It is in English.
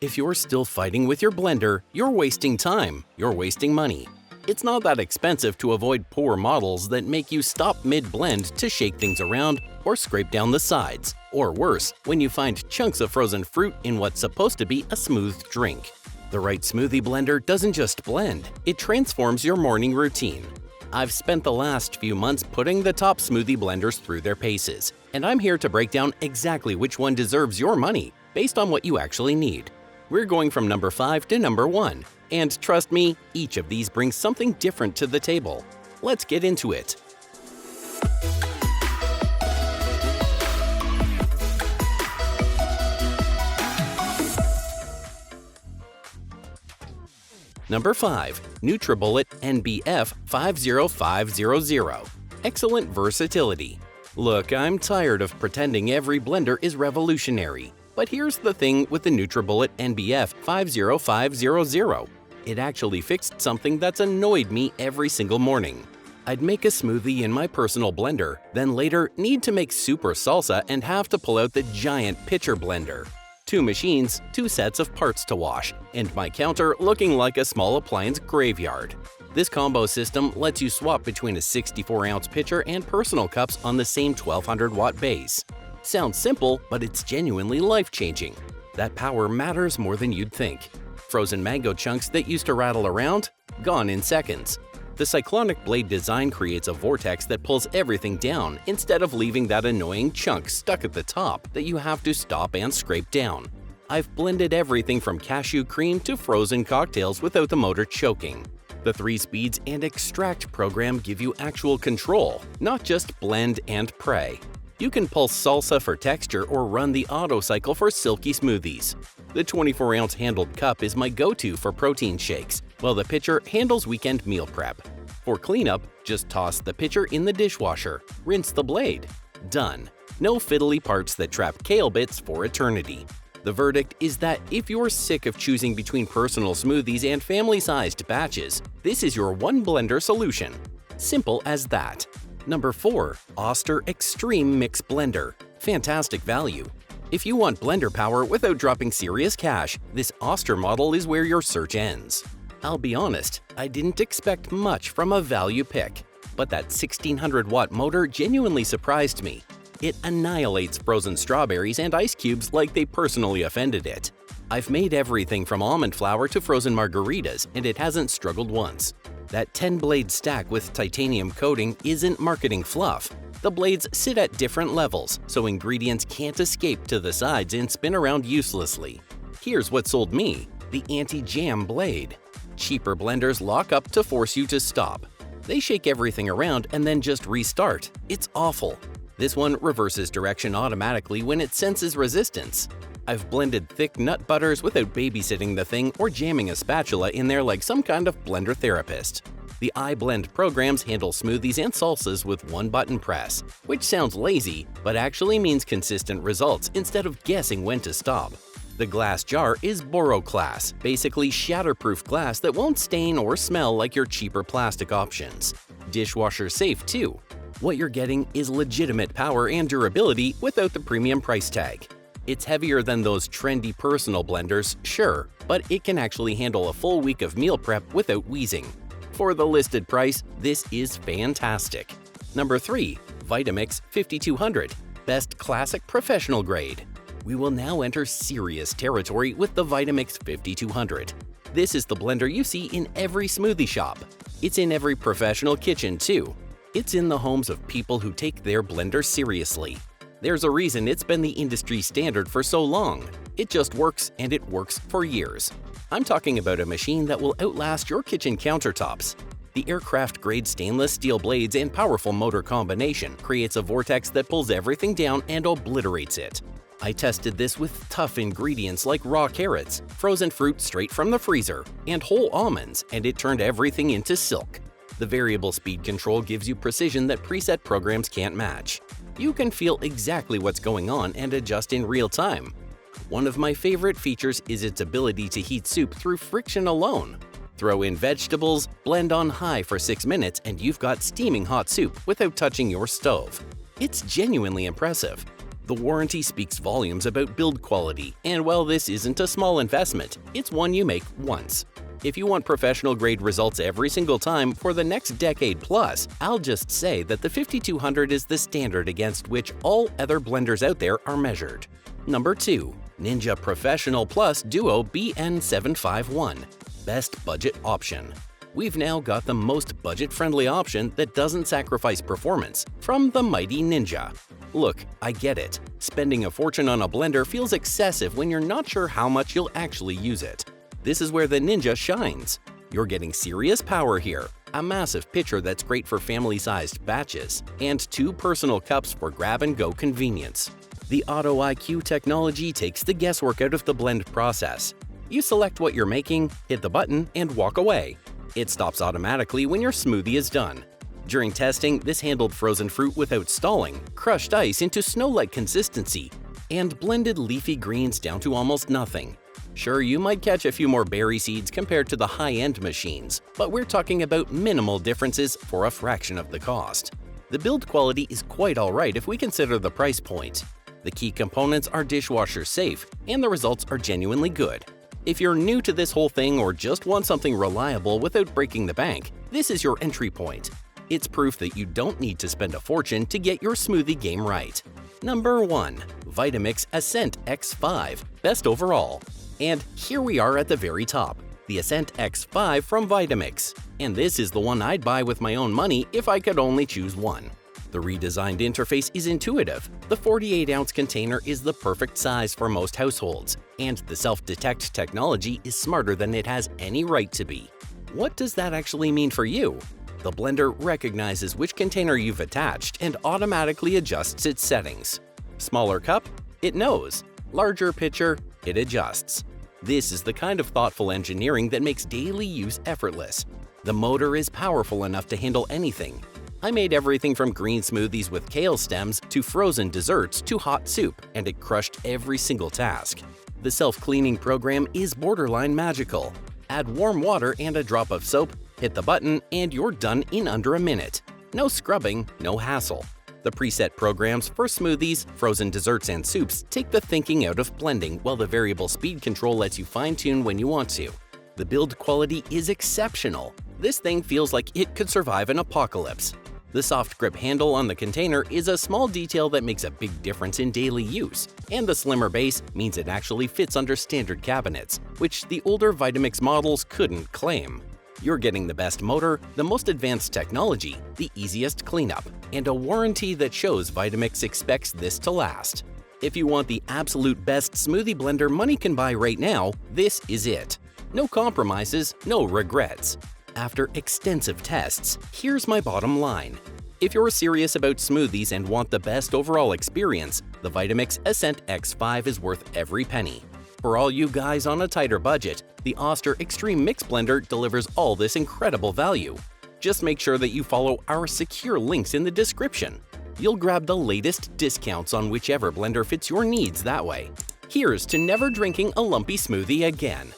If you're still fighting with your blender, you're wasting time, you're wasting money. It's not that expensive to avoid poor models that make you stop mid-blend to shake things around or scrape down the sides, or worse, when you find chunks of frozen fruit in what's supposed to be a smooth drink. The right smoothie blender doesn't just blend, it transforms your morning routine. I've spent the last few months putting the top smoothie blenders through their paces, and I'm here to break down exactly which one deserves your money based on what you actually need. We're going from number 5 to number 1, and trust me, each of these brings something different to the table. Let's get into it. Number 5. NutriBullet NBF50500. Excellent versatility. Look, I'm tired of pretending every blender is revolutionary. But here's the thing with the NutriBullet NBF50500. It actually fixed something that's annoyed me every single morning. I'd make a smoothie in my personal blender, then later need to make super salsa and have to pull out the giant pitcher blender. 2 machines, 2 sets of parts to wash, and my counter looking like a small appliance graveyard. This combo system lets you swap between a 64-ounce pitcher and personal cups on the same 1200-watt base. Sounds simple, but it's genuinely life-changing. That power matters more than you'd think. Frozen mango chunks that used to rattle around? Gone in seconds. The cyclonic blade design creates a vortex that pulls everything down instead of leaving that annoying chunk stuck at the top that you have to stop and scrape down. I've blended everything from cashew cream to frozen cocktails without the motor choking. The 3 speeds and extract program give you actual control, not just blend and pray. You can pulse salsa for texture or run the auto cycle for silky smoothies. The 24-ounce handled cup is my go-to for protein shakes, while the pitcher handles weekend meal prep. For cleanup, just toss the pitcher in the dishwasher, rinse the blade. Done. No fiddly parts that trap kale bits for eternity. The verdict is that if you're sick of choosing between personal smoothies and family-sized batches, this is your one blender solution. Simple as that. Number 4. Oster Extreme Mix Blender. Fantastic value. If you want blender power without dropping serious cash, this Oster model is where your search ends. I'll be honest, I didn't expect much from a value pick, but that 1600-watt motor genuinely surprised me. It annihilates frozen strawberries and ice cubes like they personally offended it. I've made everything from almond flour to frozen margaritas, and it hasn't struggled once. That 10-blade stack with titanium coating isn't marketing fluff. The blades sit at different levels, so ingredients can't escape to the sides and spin around uselessly. Here's what sold me: the anti-jam blade. Cheaper blenders lock up to force you to stop. They shake everything around and then just restart. It's awful. This one reverses direction automatically when it senses resistance. I've blended thick nut butters without babysitting the thing or jamming a spatula in there like some kind of blender therapist. The iBlend programs handle smoothies and salsas with one button press, which sounds lazy, but actually means consistent results instead of guessing when to stop. The glass jar is Boro class, basically shatterproof glass that won't stain or smell like your cheaper plastic options. Dishwasher safe too. What you're getting is legitimate power and durability without the premium price tag. It's heavier than those trendy personal blenders, sure, but it can actually handle a full week of meal prep without wheezing. For the listed price, this is fantastic. Number 3. Vitamix 5200. Best classic professional grade. We will now enter serious territory with the Vitamix 5200. This is the blender you see in every smoothie shop. It's in every professional kitchen too. It's in the homes of people who take their blender seriously. There's a reason it's been the industry standard for so long. It just works, and it works for years. I'm talking about a machine that will outlast your kitchen countertops. The aircraft-grade stainless steel blades and powerful motor combination creates a vortex that pulls everything down and obliterates it. I tested this with tough ingredients like raw carrots, frozen fruit straight from the freezer, and whole almonds, and it turned everything into silk. The variable speed control gives you precision that preset programs can't match. You can feel exactly what's going on and adjust in real time. One of my favorite features is its ability to heat soup through friction alone. Throw in vegetables, blend on high for 6 minutes, and you've got steaming hot soup without touching your stove. It's genuinely impressive. The warranty speaks volumes about build quality, and while this isn't a small investment, it's one you make once. If you want professional-grade results every single time for the next decade plus, I'll just say that the 5200 is the standard against which all other blenders out there are measured. Number 2. Ninja Professional Plus Duo BN751. Best budget option. We've now got the most budget-friendly option that doesn't sacrifice performance from the mighty Ninja. Look, I get it. Spending a fortune on a blender feels excessive when you're not sure how much you'll actually use it. This is where the Ninja shines. You're getting serious power here, a massive pitcher that's great for family-sized batches, and 2 personal cups for grab-and-go convenience. The Auto IQ technology takes the guesswork out of the blend process. You select what you're making, hit the button, and walk away. It stops automatically when your smoothie is done. During testing, this handled frozen fruit without stalling, crushed ice into snow-like consistency, and blended leafy greens down to almost nothing. Sure, you might catch a few more berry seeds compared to the high-end machines, but we're talking about minimal differences for a fraction of the cost. The build quality is quite alright if we consider the price point. The key components are dishwasher safe, and the results are genuinely good. If you're new to this whole thing or just want something reliable without breaking the bank, this is your entry point. It's proof that you don't need to spend a fortune to get your smoothie game right. Number 1. Vitamix Ascent X5. Best overall. And here we are at the very top, the Ascent X5 from Vitamix. And this is the one I'd buy with my own money if I could only choose one. The redesigned interface is intuitive. The 48-ounce container is the perfect size for most households, and the self-detect technology is smarter than it has any right to be. What does that actually mean for you? The blender recognizes which container you've attached and automatically adjusts its settings. Smaller cup? It knows. Larger pitcher? It adjusts. This is the kind of thoughtful engineering that makes daily use effortless. The motor is powerful enough to handle anything. I made everything from green smoothies with kale stems to frozen desserts to hot soup, and it crushed every single task. The self-cleaning program is borderline magical. Add warm water and a drop of soap, hit the button, and you're done in under a minute. No scrubbing, no hassle. The preset programs for smoothies, frozen desserts, and soups take the thinking out of blending, while the variable speed control lets you fine-tune when you want to. The build quality is exceptional. This thing feels like it could survive an apocalypse. The soft grip handle on the container is a small detail that makes a big difference in daily use, and the slimmer base means it actually fits under standard cabinets, which the older Vitamix models couldn't claim. You're getting the best motor, the most advanced technology, the easiest cleanup, and a warranty that shows Vitamix expects this to last. If you want the absolute best smoothie blender money can buy right now, this is it. No compromises, no regrets. After extensive tests, here's my bottom line. If you're serious about smoothies and want the best overall experience, the Vitamix Ascent X5 is worth every penny. For all you guys on a tighter budget, the Oster Extreme Mix Blender delivers all this incredible value. Just make sure that you follow our secure links in the description. You'll grab the latest discounts on whichever blender fits your needs that way. Here's to never drinking a lumpy smoothie again.